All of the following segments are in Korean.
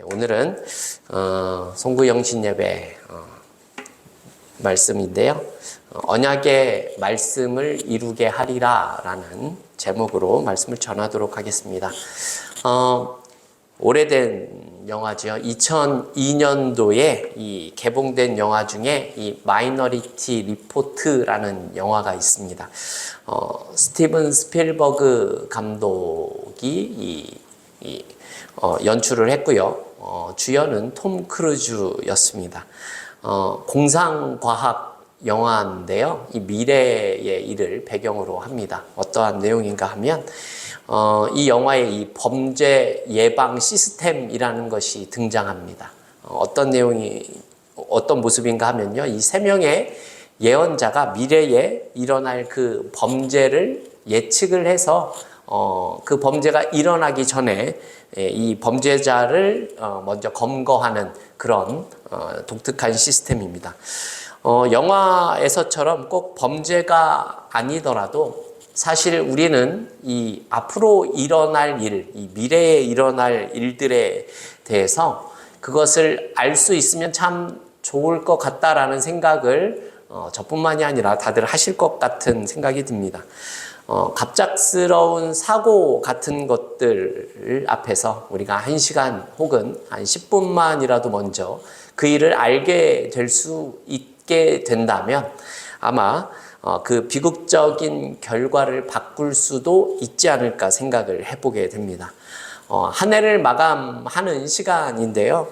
오늘은 송구영신 예배 말씀인데요. 언약의 말씀을 이루게 하리라 라는 제목으로 말씀을 전하도록 하겠습니다. 오래된 영화죠. 2002년도에 이 개봉된 영화 중에 이 마이너리티 리포트라는 영화가 있습니다. 스티븐 스필버그 감독이 연출을 했고요. 주연은 톰 크루즈였습니다. 공상과학 영화인데요. 이 미래의 일을 배경으로 합니다. 어떠한 내용인가 하면 이 영화에 이 범죄 예방 시스템이라는 것이 등장합니다. 어떤 내용이 어떤 모습인가 하면요. 이 3명의 예언자가 미래에 일어날 그 범죄를 예측을 해서 그 범죄가 일어나기 전에 이 범죄자를 먼저 검거하는 그런 독특한 시스템입니다. 영화에서처럼 꼭 범죄가 아니더라도 사실 우리는 이 앞으로 일어날 일, 이 미래에 일어날 일들에 대해서 그것을 알 수 있으면 참 좋을 것 같다라는 생각을 저뿐만이 아니라 다들 하실 것 같은 생각이 듭니다. 갑작스러운 사고 같은 것들 앞에서 우리가 1시간 혹은 한 10분만이라도 먼저 그 일을 알게 될 수 있게 된다면 아마 그 비극적인 결과를 바꿀 수도 있지 않을까 생각을 해보게 됩니다. 한 해를 마감하는 시간인데요.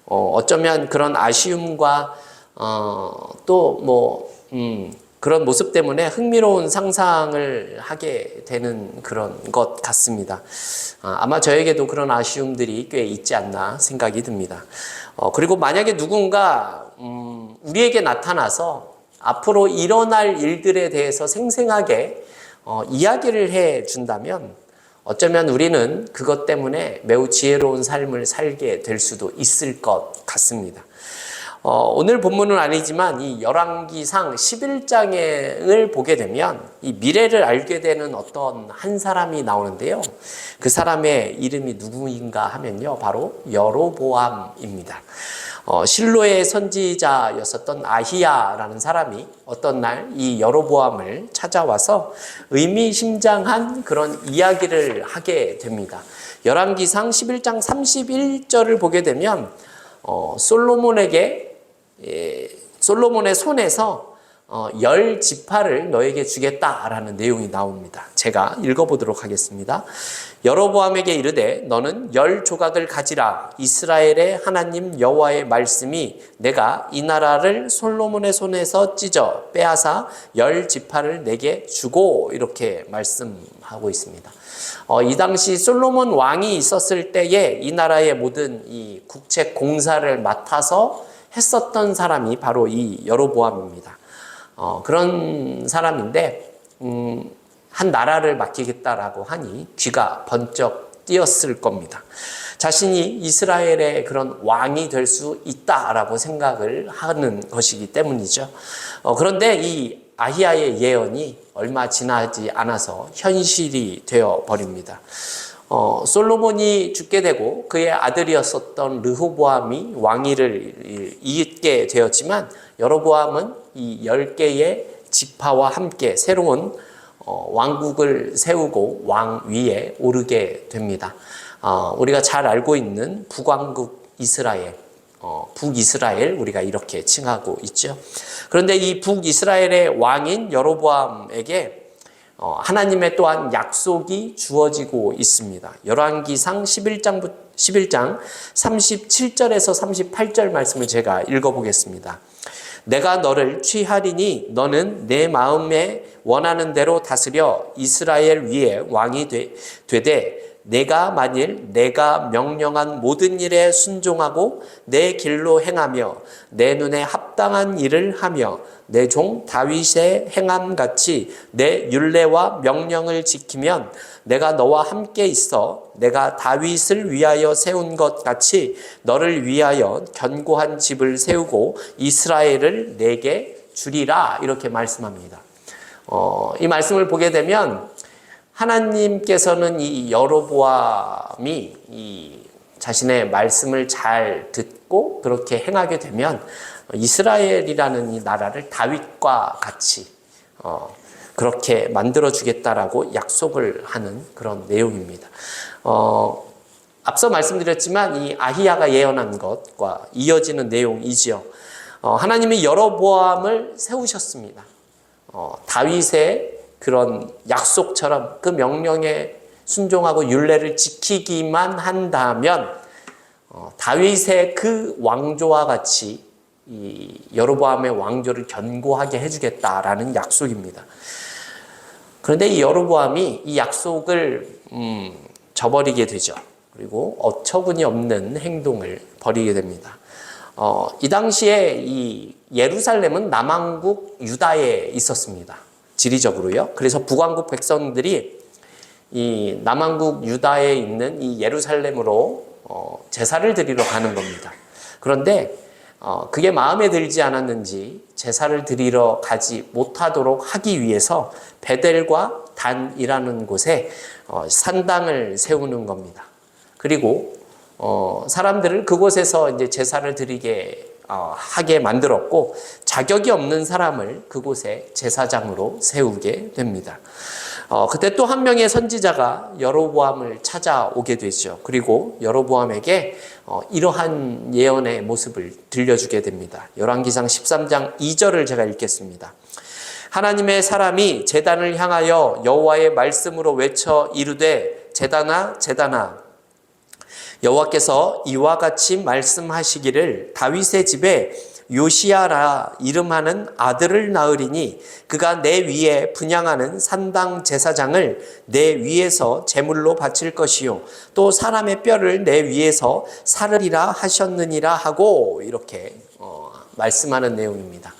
어쩌면 그런 아쉬움과 그런 모습 때문에 흥미로운 상상을 하게 되는 그런 것 같습니다. 아마 저에게도 그런 아쉬움들이 꽤 있지 않나 생각이 듭니다. 그리고 만약에 누군가 우리에게 나타나서 앞으로 일어날 일들에 대해서 생생하게 이야기를 해 준다면 어쩌면 우리는 그것 때문에 매우 지혜로운 삶을 살게 될 수도 있을 것 같습니다. 오늘 본문은 아니지만 이 열왕기상 11장을 보게 되면 이 미래를 알게 되는 어떤 한 사람이 나오는데요. 그 사람의 이름이 누구인가 하면요. 바로 여로보암입니다. 실로의 선지자였었던 아히야라는 사람이 어떤 날 이 여로보암을 찾아와서 의미심장한 그런 이야기를 하게 됩니다. 열왕기상 11장 31절을 보게 되면 솔로몬의 손에서 10지파를 너에게 주겠다라는 내용이 나옵니다. 제가 읽어보도록 하겠습니다. 여로보암에게 이르되 너는 10조각을 가지라. 이스라엘의 하나님 여호와의 말씀이 내가 이 나라를 솔로몬의 손에서 찢어 빼앗아 10지파를 내게 주고 이렇게 말씀하고 있습니다. 이 당시 솔로몬 왕이 있었을 때에 이 나라의 모든 이 국책 공사를 맡아서 했었던 사람이 바로 이 여로보암입니다. 그런 사람인데 한 나라를 맡기겠다라고 하니 귀가 번쩍 띄었을 겁니다. 자신이 이스라엘의 그런 왕이 될 수 있다라고 생각을 하는 것이기 때문이죠. 그런데 이 아히야의 예언이 얼마 지나지 않아서 현실이 되어 버립니다. 솔로몬이 죽게 되고 그의 아들이었었던 르호보암이 왕위를 잇게 되었지만 여로보암은 이 10개의 지파와 함께 새로운 왕국을 세우고 왕위에 오르게 됩니다. 우리가 잘 알고 있는 북왕국 이스라엘, 북이스라엘 우리가 이렇게 칭하고 있죠. 그런데 이 북이스라엘의 왕인 여로보암에게 하나님의 또한 약속이 주어지고 있습니다. 열왕기상 11장 37절에서 38절 말씀을 제가 읽어보겠습니다. 내가 너를 취하리니 너는 내 마음에 원하는 대로 다스려 이스라엘 위에 왕이 되되 내가 만일 내가 명령한 모든 일에 순종하고 내 길로 행하며 내 눈에 합당한 일을 하며 내 종 다윗의 행함같이 내 율례와 명령을 지키면 내가 너와 함께 있어 내가 다윗을 위하여 세운 것 같이 너를 위하여 견고한 집을 세우고 이스라엘을 내게 주리라 이렇게 말씀합니다. 이 말씀을 보게 되면 하나님께서는 이 여로보암이 자신의 말씀을 잘 듣고 그렇게 행하게 되면 이스라엘이라는 이 나라를 다윗과 같이 그렇게 만들어주겠다라고 약속을 하는 그런 내용입니다. 앞서 말씀드렸지만 이 아히야가 예언한 것과 이어지는 내용이지요. 하나님이 여로보암을 세우셨습니다. 다윗의 그런 약속처럼 그 명령에 순종하고 율례를 지키기만 한다면 다윗의 그 왕조와 같이 이 여로보암의 왕조를 견고하게 해주겠다라는 약속입니다. 그런데 이 여로보암이 이 약속을 저버리게 되죠. 그리고 어처구니 없는 행동을 벌이게 됩니다. 이 당시에 이 예루살렘은 남왕국 유다에 있었습니다. 지리적으로요. 그래서 북왕국 백성들이 이 남왕국 유다에 있는 이 예루살렘으로 제사를 드리러 가는 겁니다. 그런데 그게 마음에 들지 않았는지 제사를 드리러 가지 못하도록 하기 위해서 베델과 단이라는 곳에 산당을 세우는 겁니다. 그리고 사람들을 그곳에서 이제 제사를 드리게 하게 만들었고 자격이 없는 사람을 그곳에 제사장으로 세우게 됩니다. 그때 또 한 명의 선지자가 여로보암을 찾아오게 되죠. 그리고 여로보암에게 이러한 예언의 모습을 들려주게 됩니다. 열왕기상 13장 2절을 제가 읽겠습니다. 하나님의 사람이 제단을 향하여 여호와의 말씀으로 외쳐 이르되 제단아 제단아 여호와께서 이와 같이 말씀하시기를 다윗의 집에 요시야라 이름하는 아들을 낳으리니 그가 내 위에 분향하는 산당 제사장을 내 위에서 제물로 바칠 것이요 또 사람의 뼈를 내 위에서 사르리라 하셨느니라 하고 이렇게 말씀하는 내용입니다.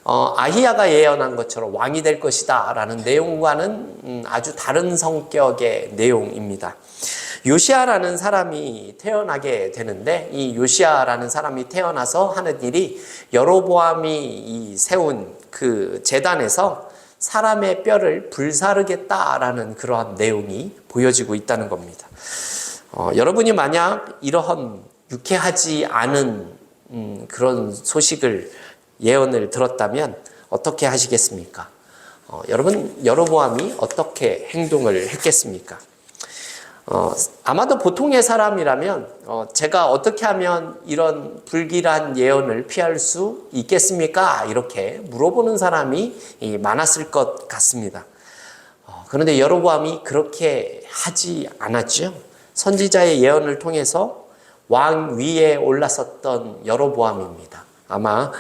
아히야가 예언한 것처럼 왕이 될 것이다 라는 내용과는 아주 다른 성격의 내용입니다. 요시야라는 사람이 태어나게 되는데 이 요시야라는 사람이 태어나서 하는 일이 여로보암이 세운 그 제단에서 사람의 뼈를 불사르겠다라는 그러한 내용이 보여지고 있다는 겁니다. 여러분이 만약 이러한 유쾌하지 않은 그런 소식을 예언을 들었다면 어떻게 하시겠습니까? 여러분 여로보암이 어떻게 행동을 했겠습니까? 아마도 보통의 사람이라면 제가 어떻게 하면 이런 불길한 예언을 피할 수 있겠습니까? 이렇게 물어보는 사람이 많았을 것 같습니다. 그런데 여로보암이 그렇게 하지 않았죠. 선지자의 예언을 통해서 왕 위에 올랐었던 여로보암입니다. 아마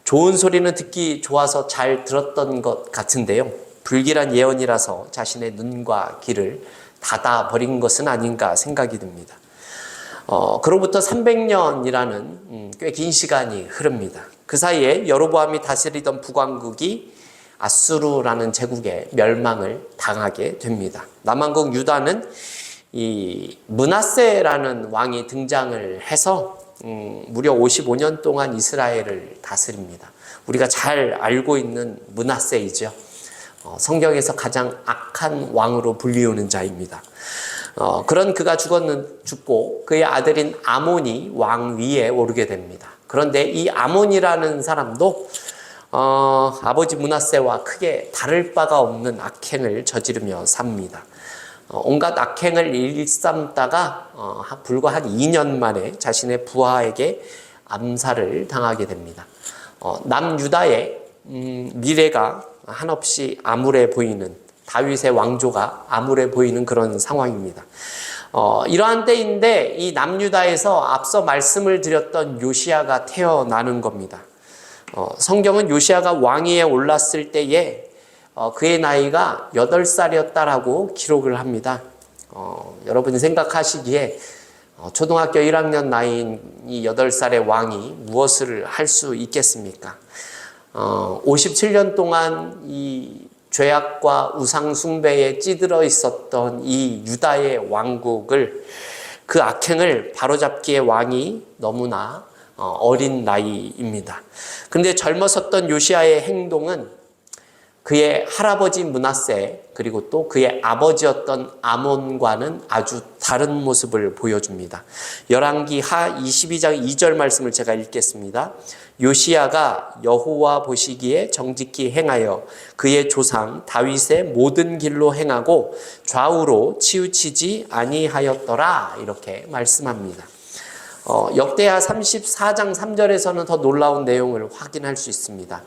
좋은 소리는 듣기 좋아서 잘 들었던 것 같은데요. 불길한 예언이라서 자신의 눈과 귀를 닫아버린 것은 아닌가 생각이 듭니다. 그로부터 300년이라는 꽤 긴 시간이 흐릅니다. 그 사이에 여로보암이 다스리던 북왕국이 아수르라는 제국의 멸망을 당하게 됩니다. 남왕국 유다는 이 므낫세라는 왕이 등장을 해서 무려 55년 동안 이스라엘을 다스립니다. 우리가 잘 알고 있는 므낫세이죠. 성경에서 가장 악한 왕으로 불리우는 자입니다. 그런 그가 죽고 그의 아들인 아몬이 왕 위에 오르게 됩니다. 그런데 이 아몬이라는 사람도 아버지 므낫세와 크게 다를 바가 없는 악행을 저지르며 삽니다. 온갖 악행을 일삼다가 불과 한 2년 만에 자신의 부하에게 암살을 당하게 됩니다. 남유다의 미래가 한없이 암울해 보이는 다윗의 왕조가 암울해 보이는 그런 상황입니다. 이러한 때인데 이 남유다에서 앞서 말씀을 드렸던 요시야가 태어나는 겁니다. 성경은 요시야가 왕위에 올랐을 때에 그의 나이가 8살이었다라고 기록을 합니다. 여러분이 생각하시기에 초등학교 1학년 나이인 이 8살의 왕이 무엇을 할 수 있겠습니까? 57년 동안 이 죄악과 우상 숭배에 찌들어 있었던 이 유다의 왕국을 그 악행을 바로잡기에 왕이 너무나 어린 나이입니다. 그런데 젊었었던 요시야의 행동은 그의 할아버지 므낫세 그리고 또 그의 아버지였던 아몬과는 아주 다른 모습을 보여줍니다. 열왕기하 22장 2절 말씀을 제가 읽겠습니다. 요시야가 여호와 보시기에 정직히 행하여 그의 조상 다윗의 모든 길로 행하고 좌우로 치우치지 아니하였더라, 이렇게 말씀합니다. 역대하 34장 3절에서는 더 놀라운 내용을 확인할 수 있습니다.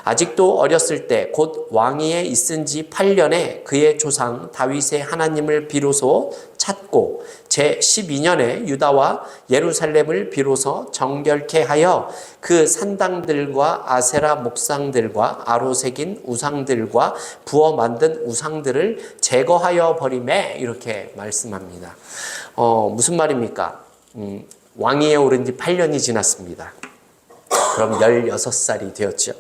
아직도 어렸을 때 곧 왕위에 있은 지 8년에 그의 조상 다윗의 하나님을 비로소 찾고 제12년에 유다와 예루살렘을 비로소 정결케 하여 그 산당들과 아세라 목상들과 아로 새긴 우상들과 부어 만든 우상들을 제거하여 버리매, 이렇게 말씀합니다. 무슨 말입니까? 왕위에 오른 지 8년이 지났습니다. 그럼 16살이 되었죠.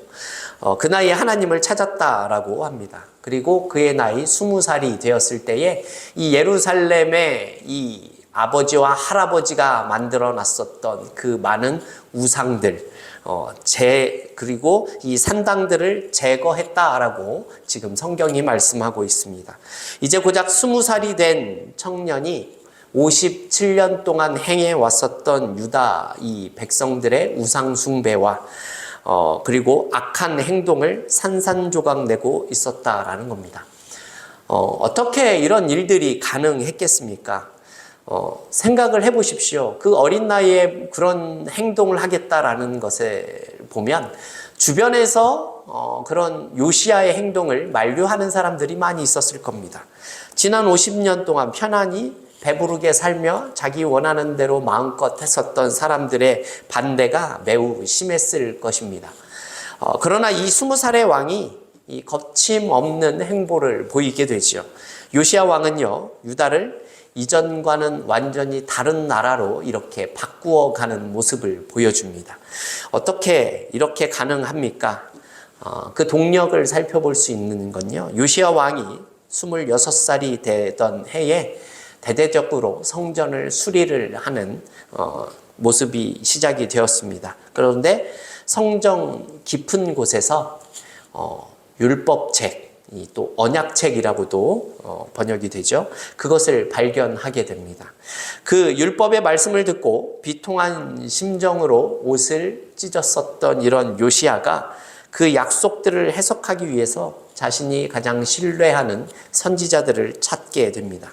그 나이에 하나님을 찾았다라고 합니다. 그리고 그의 나이 20살이 되었을 때에 이 예루살렘에 이 아버지와 할아버지가 만들어 놨었던 그 많은 우상들, 그리고 이 산당들을 제거했다라고 지금 성경이 말씀하고 있습니다. 이제 고작 20살이 된 청년이 57년 동안 행해 왔었던 유다 이 백성들의 우상 숭배와 그리고 악한 행동을 산산조각 내고 있었다라는 겁니다. 어떻게 이런 일들이 가능했겠습니까? 생각을 해보십시오. 그 어린 나이에 그런 행동을 하겠다라는 것에 보면 주변에서 그런 요시야의 행동을 만류하는 사람들이 많이 있었을 겁니다. 지난 50년 동안 편안히 배부르게 살며 자기 원하는 대로 마음껏 했었던 사람들의 반대가 매우 심했을 것입니다. 그러나 이 20살의 왕이 이 거침없는 행보를 보이게 되죠. 요시야 왕은요, 유다를 이전과는 완전히 다른 나라로 이렇게 바꾸어가는 모습을 보여줍니다. 어떻게 이렇게 가능합니까? 그 동력을 살펴볼 수 있는 건요, 요시야 왕이 26살이 되던 해에 대대적으로 성전을 수리를 하는 모습이 시작이 되었습니다. 그런데 성전 깊은 곳에서 율법책, 또 언약책이라고도 번역이 되죠. 그것을 발견하게 됩니다. 그 율법의 말씀을 듣고 비통한 심정으로 옷을 찢었었던 이런 요시야가 그 약속들을 해석하기 위해서 자신이 가장 신뢰하는 선지자들을 찾게 됩니다.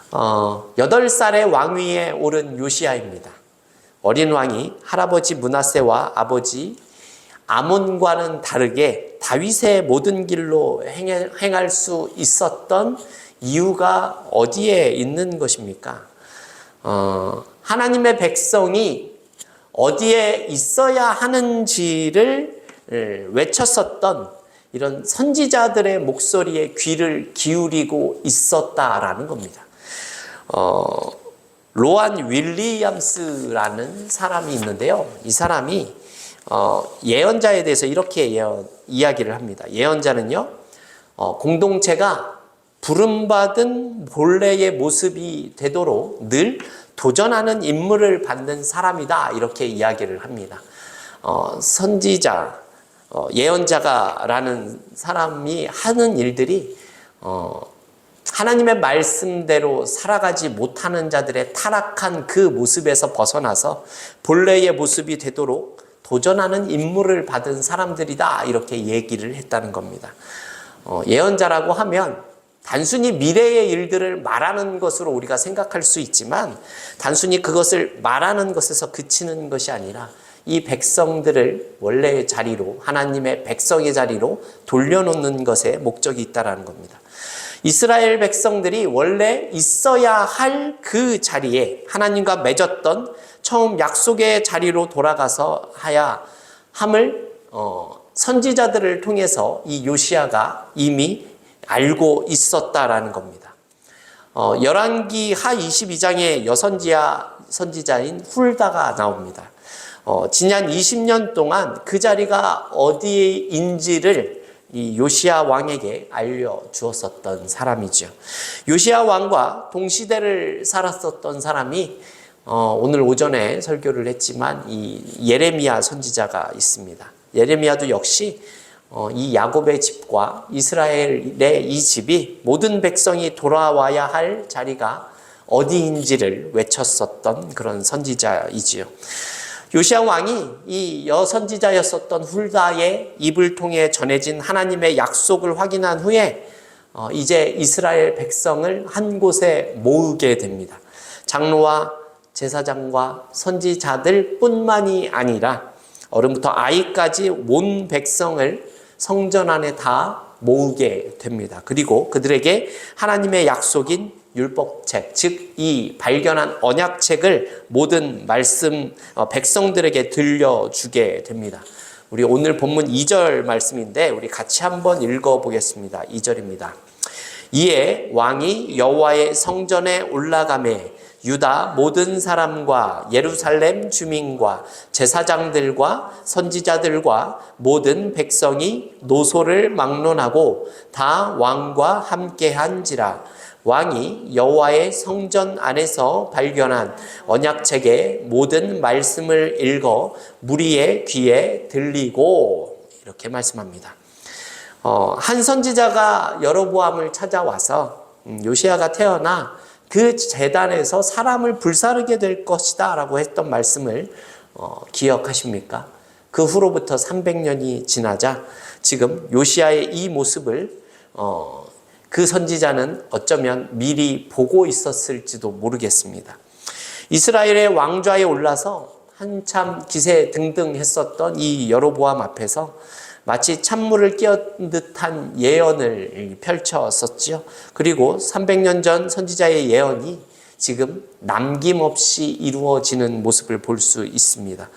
8살의 왕위에 오른 요시야입니다. 어린 왕이 할아버지 므낫세와 아버지 아몬과는 다르게 다윗의 모든 길로 행할 수 있었던 이유가 어디에 있는 것입니까? 하나님의 백성이 어디에 있어야 하는지를 외쳤었던 이런 선지자들의 목소리에 귀를 기울이고 있었다라는 겁니다. 로안 윌리엄스라는 사람이 있는데요. 이 사람이 예언자에 대해서 이렇게 이야기를 합니다. 예언자는요, 공동체가 부름받은 본래의 모습이 되도록 늘 도전하는 임무를 받는 사람이다, 이렇게 이야기를 합니다. 선지자, 예언자가라는 사람이 하는 일들이 하나님의 말씀대로 살아가지 못하는 자들의 타락한 그 모습에서 벗어나서 본래의 모습이 되도록 도전하는 임무를 받은 사람들이다, 이렇게 얘기를 했다는 겁니다. 예언자라고 하면 단순히 미래의 일들을 말하는 것으로 우리가 생각할 수 있지만 단순히 그것을 말하는 것에서 그치는 것이 아니라 이 백성들을 원래의 자리로, 하나님의 백성의 자리로 돌려놓는 것에 목적이 있다는 겁니다. 이스라엘 백성들이 원래 있어야 할 그 자리에 하나님과 맺었던 처음 약속의 자리로 돌아가서 하야 함을 선지자들을 통해서 이 요시야가 이미 알고 있었다라는 겁니다. 열왕기하 22장에 선지자인 훌다가 나옵니다. 지난 20년 동안 그 자리가 어디인지를 이 요시야 왕에게 알려주었었던 사람이죠. 요시야 왕과 동시대를 살았었던 사람이 오늘 오전에 설교를 했지만 이 예레미야 선지자가 있습니다. 예레미야도 역시 이 야곱의 집과 이스라엘의 이 집이 모든 백성이 돌아와야 할 자리가 어디인지를 외쳤었던 그런 선지자이지요. 요시야 왕이 이 여선지자였었던 훌다의 입을 통해 전해진 하나님의 약속을 확인한 후에 이제 이스라엘 백성을 한 곳에 모으게 됩니다. 장로와 제사장과 선지자들 뿐만이 아니라 어른부터 아이까지 온 백성을 성전 안에 다 모으게 됩니다. 그리고 그들에게 하나님의 약속인 율법책, 즉 이 발견한 언약책을 모든 말씀 백성들에게 들려주게 됩니다. 우리 오늘 본문 2절 말씀인데 우리 같이 한번 읽어보겠습니다. 2절입니다. 이에 왕이 여호와의 성전에 올라가매 유다 모든 사람과 예루살렘 주민과 제사장들과 선지자들과 모든 백성이 노소를 막론하고 다 왕과 함께한지라. 왕이 여호와의 성전 안에서 발견한 언약책의 모든 말씀을 읽어 무리의 귀에 들리고, 이렇게 말씀합니다. 한 선지자가 여로보암을 찾아와서 요시야가 태어나 그 제단에서 사람을 불사르게 될 것이다 라고 했던 말씀을 기억하십니까? 그 후로부터 300년이 지나자 지금 요시야의 이 모습을 그 선지자는 어쩌면 미리 보고 있었을지도 모르겠습니다. 이스라엘의 왕좌에 올라서 한참 기세등등했었던 이 여로보암 앞에서 마치 찬물을 끼얹은 듯한 예언을 펼쳤었지요. 그리고 300년 전 선지자의 예언이 지금 남김없이 이루어지는 모습을 볼 수 있습니다.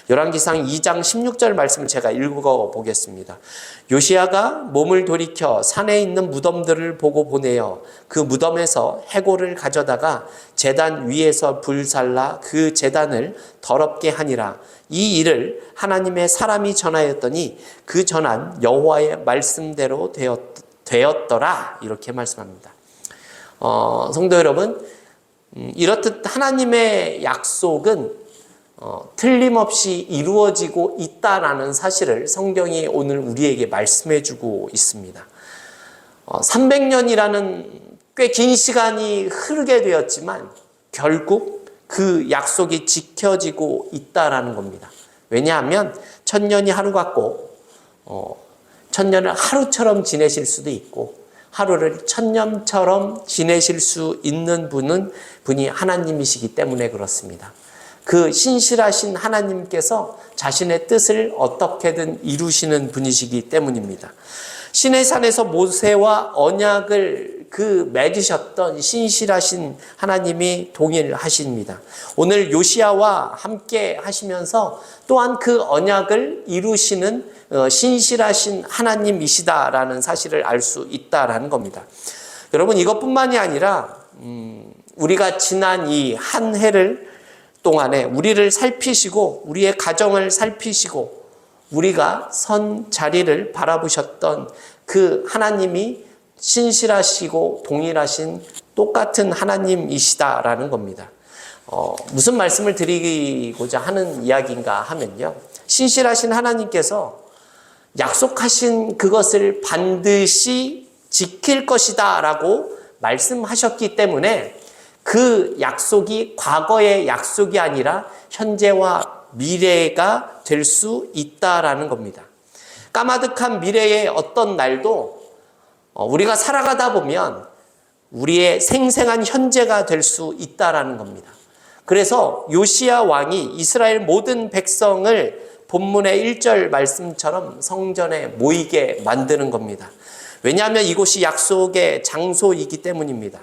열왕기상 2장 16절 말씀을 제가 읽어보겠습니다. 요시야가 몸을 돌이켜 산에 있는 무덤들을 보고 보내어 그 무덤에서 해골을 가져다가 제단 위에서 불살라 그 제단을 더럽게 하니라. 이 일을 하나님의 사람이 전하였더니 그 전한 여호와의 말씀대로 되었더라. 이렇게 말씀합니다. 성도 여러분, 이렇듯 하나님의 약속은 틀림없이 이루어지고 있다라는 사실을 성경이 오늘 우리에게 말씀해 주고 있습니다. 300년이라는 꽤 긴 시간이 흐르게 되었지만 결국 그 약속이 지켜지고 있다라는 겁니다. 왜냐하면 1000년이 하루 같고 1000년을 하루처럼 지내실 수도 있고 하루를 1000년처럼 지내실 수 있는 분이 하나님이시기 때문에 그렇습니다. 그 신실하신 하나님께서 자신의 뜻을 어떻게든 이루시는 분이시기 때문입니다. 시내산에서 모세와 언약을 맺으셨던 신실하신 하나님이 동일하십니다. 오늘 요시야와 함께 하시면서 또한 그 언약을 이루시는 신실하신 하나님이시다라는 사실을 알 수 있다라는 겁니다. 여러분, 이것뿐만이 아니라 우리가 지난 이 한 해를 동안에 우리를 살피시고 우리의 가정을 살피시고 우리가 선 자리를 바라보셨던 그 하나님이 신실하시고 동일하신 똑같은 하나님이시다라는 겁니다. 무슨 말씀을 드리고자 하는 이야기인가 하면요, 신실하신 하나님께서 약속하신 그것을 반드시 지킬 것이다 라고 말씀하셨기 때문에 그 약속이 과거의 약속이 아니라 현재와 미래가 될 수 있다라는 겁니다. 까마득한 미래의 어떤 날도 우리가 살아가다 보면 우리의 생생한 현재가 될 수 있다라는 겁니다. 그래서 요시야 왕이 이스라엘 모든 백성을 본문의 1절 말씀처럼 성전에 모이게 만드는 겁니다. 왜냐하면 이곳이 약속의 장소이기 때문입니다.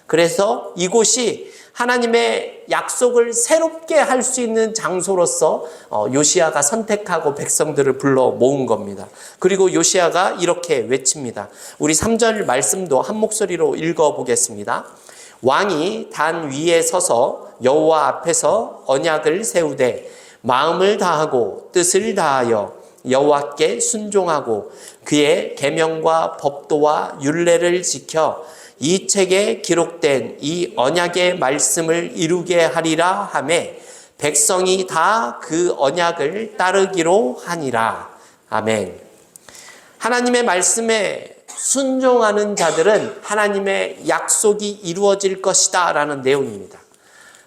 그래서 이곳이 하나님의 약속을 새롭게 할 수 있는 장소로서 요시야가 선택하고 백성들을 불러 모은 겁니다. 그리고 요시야가 이렇게 외칩니다. 우리 3절 말씀도 한 목소리로 읽어보겠습니다. 왕이 단 위에 서서 여호와 앞에서 언약을 세우되 마음을 다하고 뜻을 다하여 여호와께 순종하고 그의 계명과 법도와 율례를 지켜 이 책에 기록된 이 언약의 말씀을 이루게 하리라 하매 백성이 다 그 언약을 따르기로 하니라. 아멘. 하나님의 말씀에 순종하는 자들은 하나님의 약속이 이루어질 것이다 라는 내용입니다.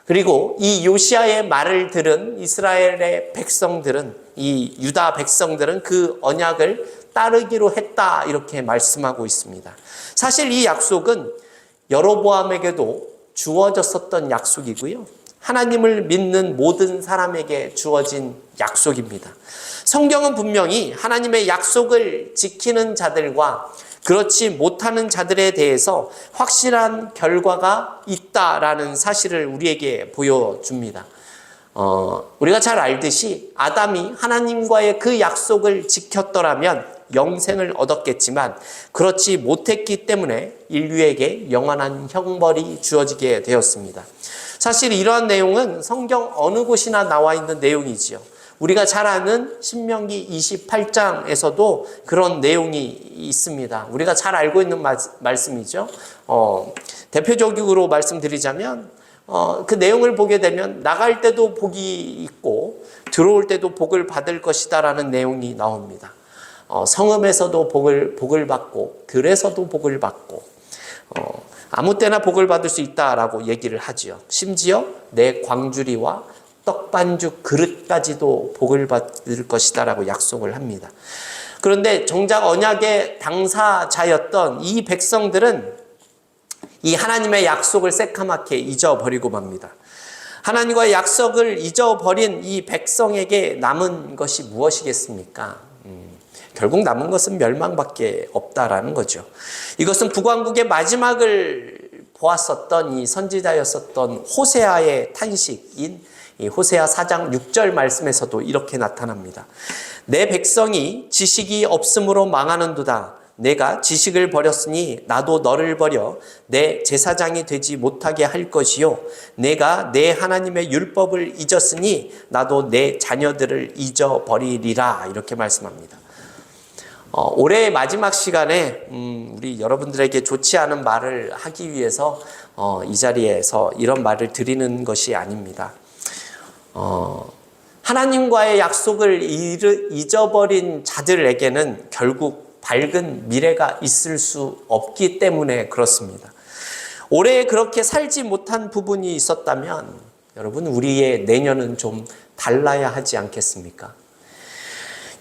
그리고 이 요시야의 말을 들은 이스라엘의 백성들은, 이 유다 백성들은 그 언약을 따르기로 했다 이렇게 말씀하고 있습니다. 사실 이 약속은 여로보암에게도 주어졌었던 약속이고요, 하나님을 믿는 모든 사람에게 주어진 약속입니다. 성경은 분명히 하나님의 약속을 지키는 자들과 그렇지 못하는 자들에 대해서 확실한 결과가 있다라는 사실을 우리에게 보여줍니다. 우리가 잘 알듯이 아담이 하나님과의 그 약속을 지켰더라면 영생을 얻었겠지만 그렇지 못했기 때문에 인류에게 영원한 형벌이 주어지게 되었습니다. 사실 이러한 내용은 성경 어느 곳이나 나와 있는 내용이지요. 우리가 잘 아는 신명기 28장에서도 그런 내용이 있습니다. 우리가 잘 알고 있는 말씀이죠. 대표적으로 말씀드리자면 그 내용을 보게 되면 나갈 때도 복이 있고 들어올 때도 복을 받을 것이다 라는 내용이 나옵니다. 성읍에서도 복을 받고 들에서도 복을 받고 아무 때나 복을 받을 수 있다라고 얘기를 하지요. 심지어 내 광주리와 떡반죽 그릇까지도 복을 받을 것이다 라고 약속을 합니다. 그런데 정작 언약의 당사자였던 이 백성들은 이 하나님의 약속을 새카맣게 잊어버리고 맙니다. 하나님과의 약속을 잊어버린 이 백성에게 남은 것이 무엇이겠습니까? 결국 남은 것은 멸망밖에 없다라는 거죠. 이것은 북왕국의 마지막을 보았었던 이 선지자였었던 호세아의 탄식인 이 호세아 4장 6절 말씀에서도 이렇게 나타납니다. 내 백성이 지식이 없음으로 망하는도다. 내가 지식을 버렸으니 나도 너를 버려 내 제사장이 되지 못하게 할 것이요. 내가 내 하나님의 율법을 잊었으니 나도 내 자녀들을 잊어버리리라. 이렇게 말씀합니다. 올해의 마지막 시간에 우리 여러분들에게 좋지 않은 말을 하기 위해서 이 자리에서 이런 말을 드리는 것이 아닙니다. 하나님과의 약속을 잊어버린 자들에게는 결국 밝은 미래가 있을 수 없기 때문에 그렇습니다. 올해 그렇게 살지 못한 부분이 있었다면 여러분 우리의 내년은 좀 달라야 하지 않겠습니까?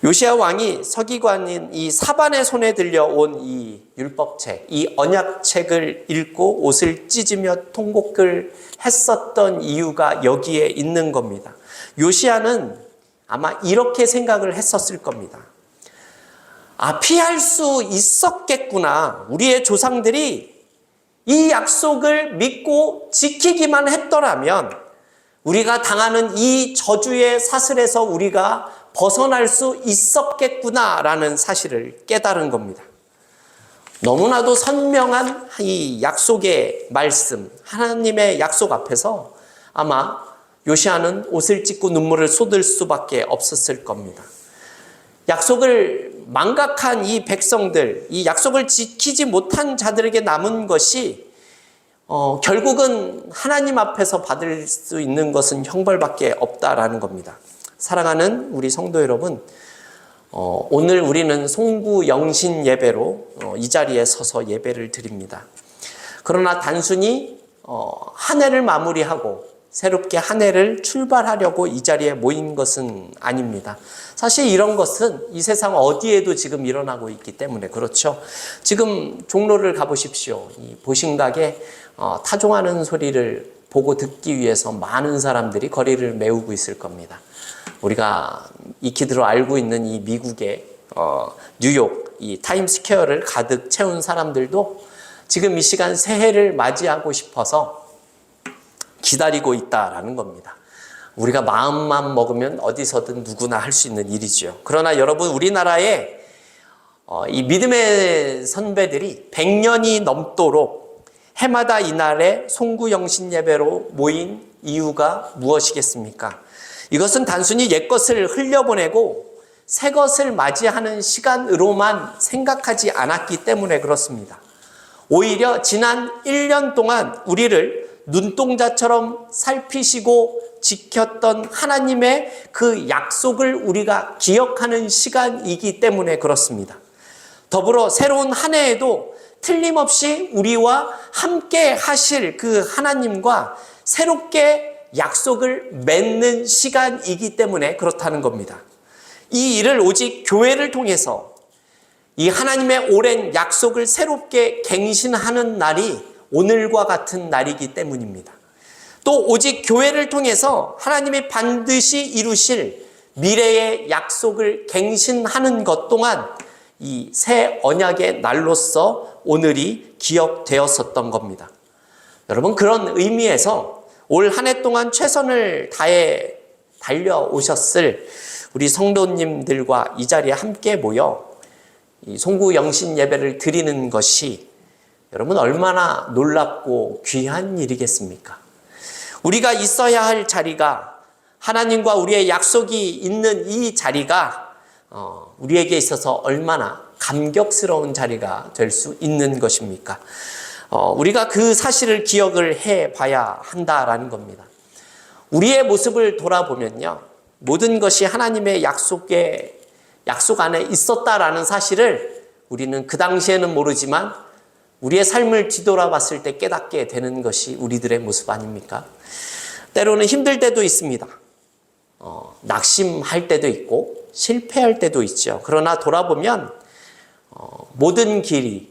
요시야 왕이 서기관인 이 사반의 손에 들려온 이 율법책, 이 언약책을 읽고 옷을 찢으며 통곡을 했었던 이유가 여기에 있는 겁니다. 요시야는 아마 이렇게 생각을 했었을 겁니다. 피할 수 있었겠구나. 우리의 조상들이 이 약속을 믿고 지키기만 했더라면 우리가 당하는 이 저주의 사슬에서 우리가 벗어날 수 있었겠구나라는 사실을 깨달은 겁니다. 너무나도 선명한 이 약속의 말씀, 하나님의 약속 앞에서 아마 요시야는 옷을 찢고 눈물을 쏟을 수밖에 없었을 겁니다. 약속을 망각한 이 백성들, 이 약속을 지키지 못한 자들에게 남은 것이 결국은 하나님 앞에서 받을 수 있는 것은 형벌밖에 없다라는 겁니다. 사랑하는 우리 성도 여러분, 오늘 우리는 송구 영신 예배로 이 자리에 서서 예배를 드립니다. 그러나 단순히 한 해를 마무리하고 새롭게 한 해를 출발하려고 이 자리에 모인 것은 아닙니다. 사실 이런 것은 이 세상 어디에도 지금 일어나고 있기 때문에 그렇죠. 지금 종로를 가보십시오. 이 보신각에 타종하는 소리를 보고 듣기 위해서 많은 사람들이 거리를 메우고 있을 겁니다. 우리가 익히들어 알고 있는 이 미국의 뉴욕 이 타임스퀘어를 가득 채운 사람들도 지금 이 시간 새해를 맞이하고 싶어서 기다리고 있다라는 겁니다. 우리가 마음만 먹으면 어디서든 누구나 할 수 있는 일이죠. 그러나 여러분 우리나라에 이 믿음의 선배들이 100년이 넘도록 해마다 이날에 송구영신 예배로 모인 이유가 무엇이겠습니까? 이것은 단순히 옛것을 흘려보내고 새것을 맞이하는 시간으로만 생각하지 않았기 때문에 그렇습니다. 오히려 지난 1년 동안 우리를 눈동자처럼 살피시고 지켰던 하나님의 그 약속을 우리가 기억하는 시간이기 때문에 그렇습니다. 더불어 새로운 한 해에도 틀림없이 우리와 함께 하실 그 하나님과 새롭게 약속을 맺는 시간이기 때문에 그렇다는 겁니다. 이 일을 오직 교회를 통해서 이 하나님의 오랜 약속을 새롭게 갱신하는 날이 오늘과 같은 날이기 때문입니다. 또 오직 교회를 통해서 하나님이 반드시 이루실 미래의 약속을 갱신하는 것 또한 이 새 언약의 날로서 오늘이 기억되었었던 겁니다. 여러분, 그런 의미에서 올 한 해 동안 최선을 다해 달려오셨을 우리 성도님들과 이 자리에 함께 모여 이 송구 영신 예배를 드리는 것이 여러분 얼마나 놀랍고 귀한 일이겠습니까? 우리가 있어야 할 자리가, 하나님과 우리의 약속이 있는 이 자리가 우리에게 있어서 얼마나 감격스러운 자리가 될 수 있는 것입니까? 우리가 그 사실을 기억을 해봐야 한다라는 겁니다. 우리의 모습을 돌아보면요, 모든 것이 하나님의 약속 안에 있었다라는 사실을 우리는 그 당시에는 모르지만 우리의 삶을 뒤돌아봤을 때 깨닫게 되는 것이 우리들의 모습 아닙니까? 때로는 힘들 때도 있습니다. 낙심할 때도 있고 실패할 때도 있죠. 그러나 돌아보면 모든 길이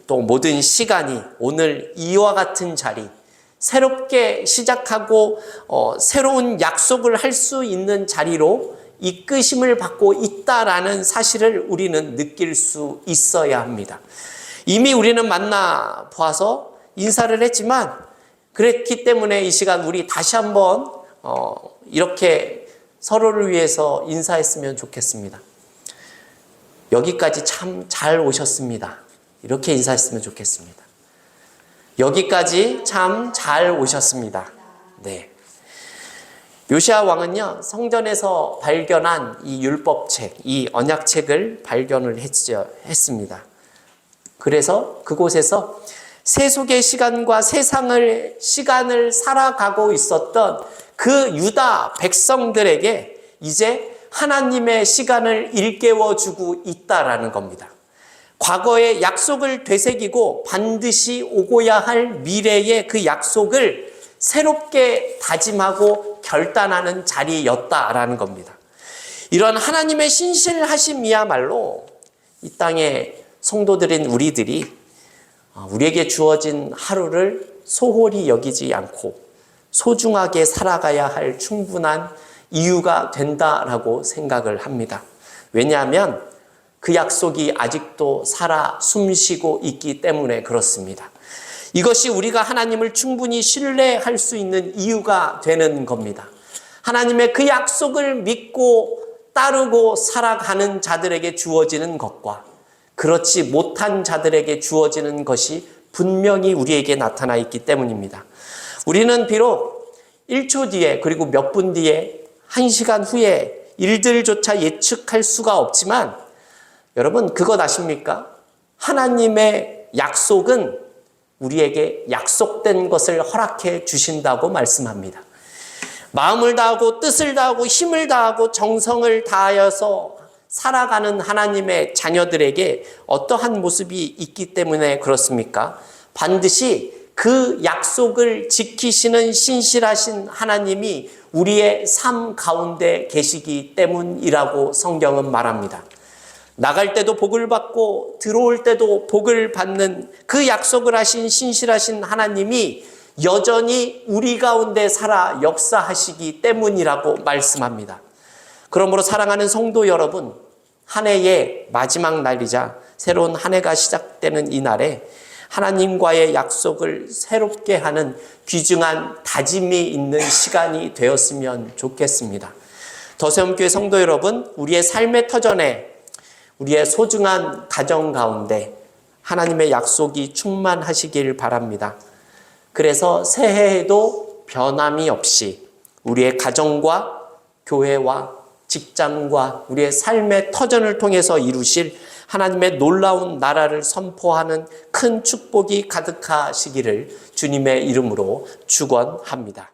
또 모든 시간이 오늘 이와 같은 자리, 새롭게 시작하고 새로운 약속을 할 수 있는 자리로 이끄심을 받고 있다라는 사실을 우리는 느낄 수 있어야 합니다. 이미 우리는 만나 보아서 인사를 했지만 그랬기 때문에 이 시간 우리 다시 한번 이렇게 서로를 위해서 인사했으면 좋겠습니다. 여기까지 참 잘 오셨습니다. 이렇게 인사했으면 좋겠습니다. 여기까지 참 잘 오셨습니다. 네. 요시야 왕은요, 성전에서 발견한 이 율법책, 이 언약책을 발견을 했습니다. 그래서 그곳에서 세속의 시간과 시간을 살아가고 있었던 그 유다 백성들에게 이제 하나님의 시간을 일깨워주고 있다라는 겁니다. 과거의 약속을 되새기고 반드시 오고야 할 미래의 그 약속을 새롭게 다짐하고 결단하는 자리였다라는 겁니다. 이런 하나님의 신실하심이야말로 이 땅의 성도들인 우리들이 우리에게 주어진 하루를 소홀히 여기지 않고 소중하게 살아가야 할 충분한 이유가 된다라고 생각을 합니다. 왜냐하면 그 약속이 아직도 살아 숨쉬고 있기 때문에 그렇습니다. 이것이 우리가 하나님을 충분히 신뢰할 수 있는 이유가 되는 겁니다. 하나님의 그 약속을 믿고 따르고 살아가는 자들에게 주어지는 것과 그렇지 못한 자들에게 주어지는 것이 분명히 우리에게 나타나 있기 때문입니다. 우리는 비록 1초 뒤에 그리고 몇 분 뒤에 1시간 후에 일들조차 예측할 수가 없지만 여러분 그것 아십니까? 하나님의 약속은 우리에게 약속된 것을 허락해 주신다고 말씀합니다. 마음을 다하고 뜻을 다하고 힘을 다하고 정성을 다하여서 살아가는 하나님의 자녀들에게 어떠한 모습이 있기 때문에 그렇습니까? 반드시 그 약속을 지키시는 신실하신 하나님이 우리의 삶 가운데 계시기 때문이라고 성경은 말합니다. 나갈 때도 복을 받고 들어올 때도 복을 받는 그 약속을 하신 신실하신 하나님이 여전히 우리 가운데 살아 역사하시기 때문이라고 말씀합니다. 그러므로 사랑하는 성도 여러분, 한 해의 마지막 날이자 새로운 한 해가 시작되는 이 날에 하나님과의 약속을 새롭게 하는 귀중한 다짐이 있는 시간이 되었으면 좋겠습니다. 더세움교회 성도 여러분, 우리의 삶의 터전에 우리의 소중한 가정 가운데 하나님의 약속이 충만하시길 바랍니다. 그래서 새해에도 변함이 없이 우리의 가정과 교회와 직장과 우리의 삶의 터전을 통해서 이루실 하나님의 놀라운 나라를 선포하는 큰 축복이 가득하시기를 주님의 이름으로 축원합니다.